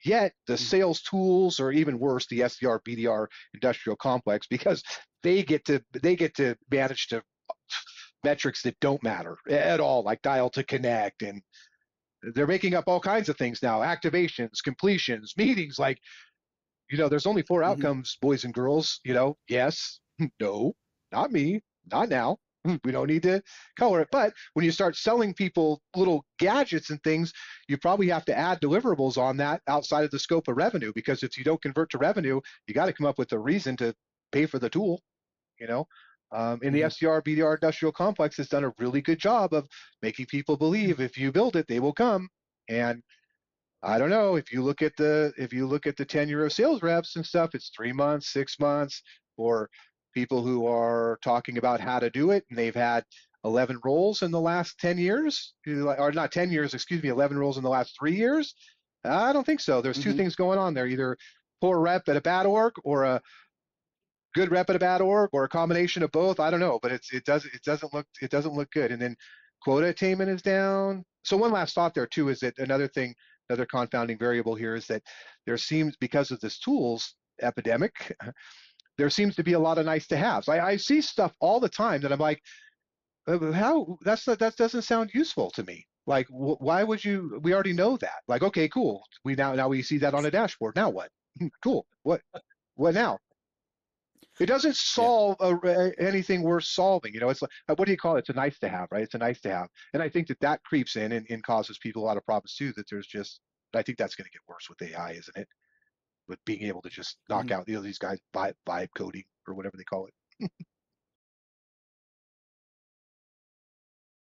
Yet the sales tools, or even worse, the SDR, BDR industrial complex, because they get to manage to metrics that don't matter at all, like dial to connect, and they're making up all kinds of things now: activations, completions, meetings. Like, there's only four Mm-hmm. outcomes, boys and girls. Yes, no, not me, not now. We don't need to color it. But when you start selling people little gadgets and things, you probably have to add deliverables on that outside of the scope of revenue, because if you don't convert to revenue, you got to come up with a reason to pay for the tool. You know, and the Mm-hmm. SDR BDR industrial complex has done a really good job of making people believe if you build it, they will come. And I don't know, if you look at the tenure of sales reps and stuff, it's 3 months, 6 months, or people who are talking about how to do it, and they've had 11 roles in the last 10 years, or not 10 years, excuse me, 11 roles in the last 3 years. I don't think so. There's two Mm-hmm. things going on there: either poor rep at a bad org, or a good rep at a bad org, or a combination of both. I don't know, but it doesn't look good. And then quota attainment is down. So one last thought there too is that another confounding variable here is that there seems, because of this tools epidemic, there seems to be a lot of nice to haves. I see stuff all the time that I'm like, how that doesn't sound useful to me. Like, why would you? We already know that. Like, okay, cool. Now we see that on a dashboard. Now what? Cool. What now? It doesn't Yeah. solve anything worth solving. It's like, what do you call it? It's a nice to have, right? It's a nice to have. And I think that creeps in and causes people a lot of problems too. I think that's going to get worse with AI, isn't it? With being able to just knock Mm-hmm. out, these guys vibe coding or whatever they call it.